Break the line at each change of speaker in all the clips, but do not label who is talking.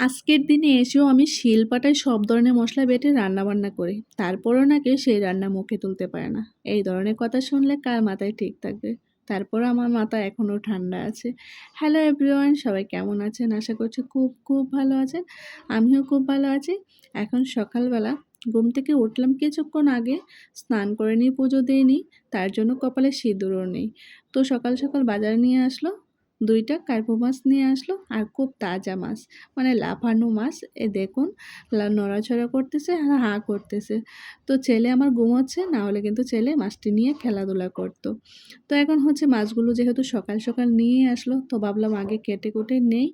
আজকের দিনে এসেও আমি শিলপাটায় সব ধরনের মশলা বেটে রান্নাবান্না করি। তারপরও নাকি সেই রান্না মুখে তুলতে পারে না। এই ধরনের কথা শুনলে কার মাথায় ঠিক থাকবে? তারপরও আমার মাথা এখনো ঠান্ডা আছে। হ্যালো এভরিওয়ান, সবাই কেমন আছেন? আশা করছি খুব, খুব ভালো আছেন। আমিও খুব ভালো আছি। এখন সকালবেলা ঘুম থেকে উঠলাম কিছুক্ষণ আগে। স্নান করে নিয়ে পুজো দিয়ে নিই। তার জন্য কপালে সিঁদুরও নেই। তো সকাল, সকাল বাজারে নিয়ে আসলো। ২ টা কার্পো মাছ নিয়ে আসলো আর খুব তাজা মাছ। মানে লাফানো মাছ। দেখুন নড়াচড়া করতেছে আর হাঁ করতেছে। তো ছেলে আমার ঘুমোচ্ছে, না হলে কিন্তু ছেলে মাছটি নিয়ে খেলাধুলা করত। তো এখন হচ্ছে মাছগুলো যেহেতু সকাল, সকাল নিয়ে আসলো, তো ভাবলাম আগে কেটে কুটে নেই।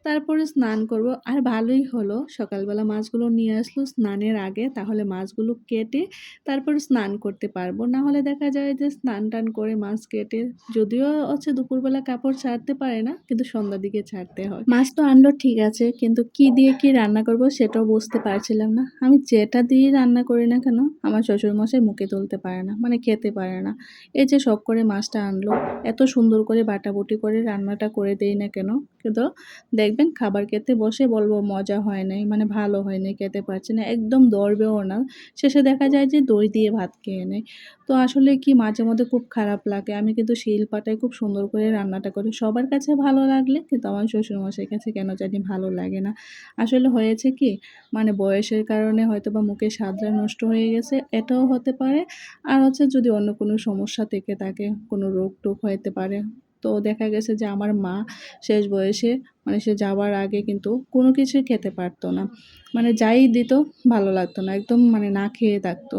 তারপরে স্নান করব। আর ভালোই হলো সকালবেলা মাছগুলো নিয়ে আসলো স্নানের আগে, তাহলে মাছগুলো কেটে তারপরে স্নান করতে পারবো। না হলে দেখা যায় যে স্নান-টান করে মাছ কেটে, যদিও হচ্ছে দুপুরবেলা কাপড় ছাড়তে পারে না, কিন্তু সন্ধ্যার দিকে ছাড়তে হয়। মাছ তো আনলো ঠিক আছে, কিন্তু কি দিয়ে কি রান্না করব সেটাও বুঝতে পারছিলাম না। আমি যেটা দিয়েই রান্না করি না কেন, আমার শ্বশুরমশাই মুখে তুলতে পারে না, মানে খেতে পারে না। এই যে শখ করে মাছটা আনলো, এত সুন্দর করে বাটাবুটি করে রান্নাটা করে দেই না কেন, কিন্তু দেখবেন খাবার খেতে বসে বলবো মজা হয় নাই, মানে ভালো হয় নাই, খেতে পারছি না, একদম ধরবেও না। শেষে দেখা যায় যে দই দিয়ে ভাত খেয়ে নেয়। তো আসলে কি মাঝে মধ্যে খুব খারাপ লাগে। আমি কিন্তু শিলপাটায় খুব সুন্দর করে রান্নাটা করি। সবার কাছে ভালো লাগলে কিন্তু আমার শ্বশুরমশাইয়ের কাছে কেন জানি ভালো লাগে না। আসলে হয়েছে কি, মানে বয়সের কারণে হয়তোবা মুখের স্বাদটা নষ্ট হয়ে গেছে, এটাও হতে পারে। আর হচ্ছে যদি অন্য কোনো সমস্যা থেকে থাকে, কোনো রোগ-টোগ হইতে পারে। তো দেখা গেছে যে আমার মা শেষ বয়সে, মানে সে যাওয়ার আগে কিন্তু কোনো কিছুই খেতে পারতো না। মানে যাই দিত ভালো লাগতো না। একদম মানে না খেয়ে থাকতো।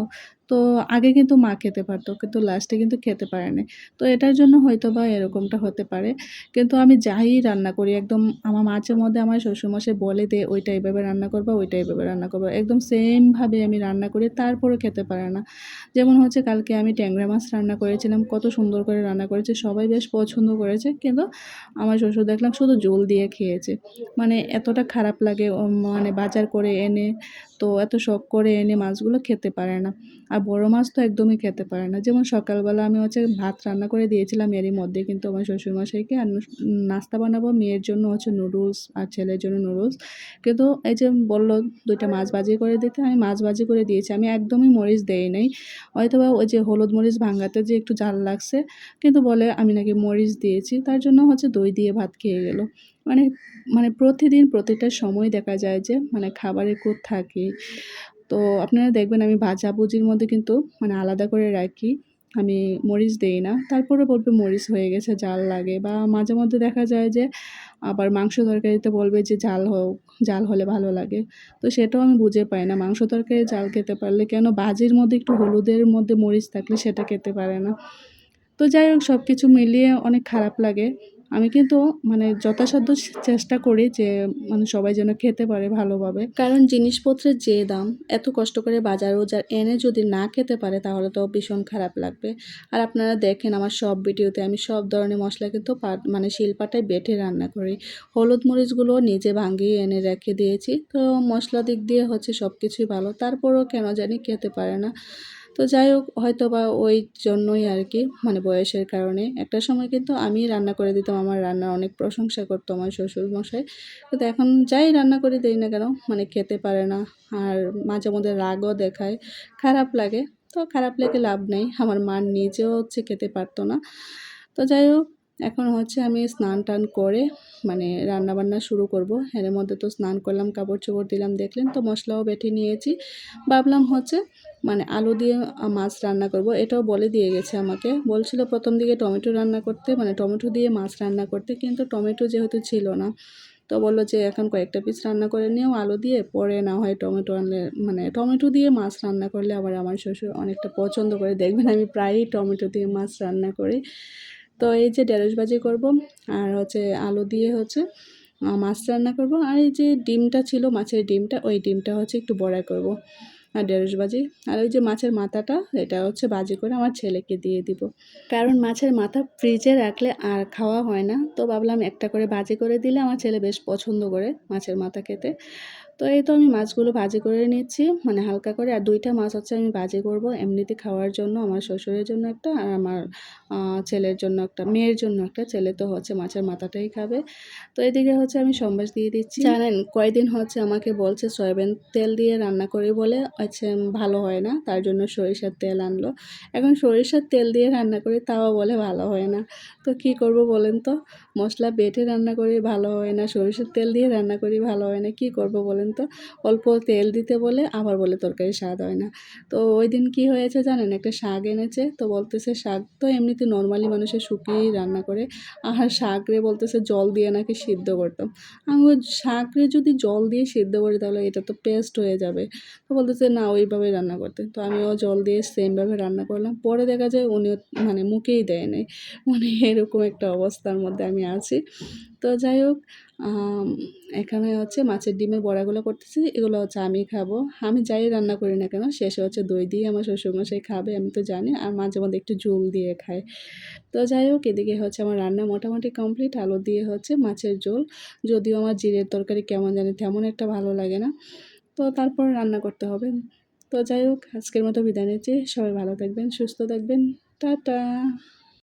তো আগে কিন্তু মা খেতে পারতো, কিন্তু লাস্টে কিন্তু খেতে পারে নাই। তো এটার জন্য হয়তোবা এরকমটা হতে পারে। কিন্তু আমি যাই রান্না করি একদম আমার মাঝে মধ্যে আমার শ্বশুরমশাই বলে দেয়, "ওইটা এভাবে রান্না করবা, ওইটা এভাবে রান্না করবা।" একদম সেম ভাবে আমি রান্না করি, তারপরেও খেতে পারে না। যেমন হচ্ছে কালকে আমি ট্যাংরা মাছ রান্না করেছিলাম, কত সুন্দর করে রান্না করেছি, সবাই বেশ পছন্দ করেছে। কিন্তু আমার শ্বশুর দেখলাম শুধু ঝোল দিয়ে খেয়েছে। মানে এতটা খারাপ লাগে, মানে বাজার করে এনে, তো এত শখ করে এনে মাছগুলো খেতে পারে না। আর বড় মাছ তো একদমই খেতে পারে না। যেমন সকালবেলা আমি হচ্ছে ভাত রান্না করে দিয়েছিলাম এরই মধ্যে, কিন্তু আমার শ্বশুরমশাইকে আর নাস্তা বানাবো মেয়ের জন্য হচ্ছে নুডলস আর ছেলের জন্য নুডলস। কিন্তু এই যে বলল ২ টা মাছ ভাজি করে দিতে, আমি মাছ ভাজি করে দিয়েছি। আমি একদমই মরিচ দেই নাই। হয়তোবা ওই যে হলুদ মরিচ ভাঙাতে যে একটু ঝাল লাগছে, কিন্তু বলে আমি নাকি মরিচ দিয়েছি। তার জন্য হচ্ছে দই দিয়ে ভাত খেয়ে গেল। মানে মানে প্রতিদিন প্রতিটা সময় দেখা যায় যে মানে খাবারের খুঁত থাকেই। তো আপনারা দেখবেন আমি ভাজাভুজির মধ্যে কিন্তু মানে আলাদা করে রাখি। আমি মরিচ দেই না। তারপরে বলবে মরিচ হয়ে গেছে, জাল লাগে, বা মাঝে মধ্যে দেখা যায় যে আবার মাংস তরকারিতে বলবে যে জাল হোক, জাল হলে ভালো লাগে। তো সেটাও আমি বুঝে পাই না। মাংস তরকারি জাল খেতে পারলে কেন ভাজির মধ্যে একটু হলুদের মধ্যে মরিচ থাকলে সেটা খেতে পারে না। তো যাই হোক সবকিছু মিলিয়ে অনেক খারাপ লাগে। আমি কিন্তু মানে যথাসাধ্য চেষ্টা করি যে মানে সবাই যেন খেতে পারে ভালোভাবে। কারণ জিনিসপত্রের যে দাম, এত কষ্ট করে বাজার এনে যদি না খেতে পারে তাহলে তো ভীষণ খারাপ লাগবে। আর আপনারা দেখেন আমার সব ভিডিওতে আমি সব ধরনের মশলা কিন্তু মানে শিলপাটায় বেটে রান্না করি। হলুদ মরিচগুলো নিজে ভাঙিয়ে এনে রেখে দিয়েছি। তো মশলা দিক দিয়ে হচ্ছে সব কিছুই ভালো। তারপরেও কেন জানি খেতে পারে না। তো যাই হোক হয়তোবা ওই জন্যই আরকি, মানে বয়সের কারণে। একটা সময় কিন্তু আমিই রান্না করে দিতাম। আমার রান্নার অনেক প্রশংসা করতো আমার শ্বশুরমশাই। কিন্তু এখন যাই রান্না করে দেই না কেন, মানে খেতে পারে না। আর মাঝে মধ্যে রাগও দেখায়। খারাপ লাগে। তো খারাপ লেগে লাভ নেই। আমার মা নিজেও হচ্ছে খেতে পারতো না। তো যাই হোক এখন হচ্ছে আমি স্নান-টান করে মানে রান্নাবান্না শুরু করব। এর মধ্যে তো স্নান করলাম, কাপড়-চোপড় দিলাম দেখলেন, তো মশলাও বেটে নিয়েছি। ভাবলাম হচ্ছে মানে আলু দিয়ে মাছ রান্না করব। এটাও বলে দিয়ে গেছে আমাকে। বলছিল ১ম দিকে টমেটো রান্না করতে, মানে টমেটো দিয়ে মাছ রান্না করতে, কিন্তু টমেটো যেহেতু ছিল না, তো বলল যে এখন কয়েকটা পিস রান্না করে নিও আলু দিয়ে, পরে না হয় টমেটো আনলে, মানে টমেটো দিয়ে মাছ রান্না করলে আবার আমার শ্বশুর অনেকটা পছন্দ করে। দেখবেন আমি প্রায়ই টমেটো দিয়ে মাছ রান্না করি। তো এই যে ঢেঁড়স ভাজি করব, আর হচ্ছে আলু দিয়ে হচ্ছে মাছ রান্না করব। আর এই যে ডিমটা ছিল, মাছের ডিমটা, ওই ডিমটা হচ্ছে একটু বড়া করব। আর ঢেঁড়স ভাজি। আর ওই যে মাছের মাথাটা, এটা হচ্ছে ভাজি করে আমার ছেলেকে দিয়ে দিব। কারণ মাছের মাথা ফ্রিজে রাখলে আর খাওয়া হয় না। তো ভাবলাম একটা করে ভাজি করে দিলে আমার ছেলে বেশ পছন্দ করে মাছের মাথা খেতে। তো এই তো আমি মাছগুলো ভাজি করে নিচ্ছি, মানে হালকা করে। আর ২ টা মাছ হচ্ছে আমি ভাজি করব এমনিতে খাওয়ার জন্য, আমার শ্বশুরের জন্য একটা, আর আমার ছেলের জন্য একটা, মেয়ের জন্য একটা। ছেলে তো হচ্ছে মাছের মাথাটাই খাবে। তো এদিকে হচ্ছে আমি সম্বাস দিয়ে দিচ্ছি। জানেন কয়দিন হচ্ছে আমাকে বলছে সয়াবিন তেল দিয়ে রান্না করি বলে হচ্ছে ভালো হয় না, তার জন্য সরিষার তেল আনলো। এখন সরিষার তেল দিয়ে রান্না করি তাও বলে ভালো হয় না। তো কি করব বলেন তো? মশলা বেটে রান্না করি ভালো হয় না, সরিষার তেল দিয়ে রান্না করি ভালো হয় না, কি করব বলেন তো? অল্প তেল দিতে বলে আবার বলে তরকারি স্বাদ হয় না। তো ওই দিন কী হয়েছে জানেন? একটা শাক এনেছে, তো বলতেছে শাক তো এমনিতে নর্মালি মানুষের শুকিয়েই রান্না করে, আর শাক রে বলতেছে জল দিয়ে নাকি সিদ্ধ করতাম। আমি বলি, শাক রে যদি জল দিয়ে সিদ্ধ করি তাহলে এটা তো পেস্ট হয়ে যাবে। তো বলতেছে না ওইভাবেই রান্না করতে। তো আমিও জল দিয়ে সেমভাবে রান্না করলাম। পরে দেখা যায় উনিও মানে মুখেই দেয় নাই। মানে এরকম একটা অবস্থার মধ্যে আমি আছি। তো যাই হোক, আম এখানে হচ্ছে মাছের ডিমের বড়াগুলো করতেছি। এগুলো হচ্ছে আমি খাবো। আমি যাই রান্না করি না কেন শেষে হচ্ছে দই দিয়ে আমার শ্বশুরমশাই খাবে, আমি তো জানি। আর মাঝে মধ্যে একটু ঝোল দিয়ে খায়। তো যাই হোক, এদিকে হচ্ছে আমার রান্না মোটামুটি কমপ্লিট। আলু দিয়ে হচ্ছে মাছের ঝোল। যদিও আমার জিরের তরকারি কেমন জানি তেমন একটা ভালো লাগে না। তো তারপর রান্না করতে হবে। তো যাই হোক, আজকের মতো বিদায় নিচ্ছি। সবাই ভালো থাকবেন, সুস্থ থাকবেন। টাটা।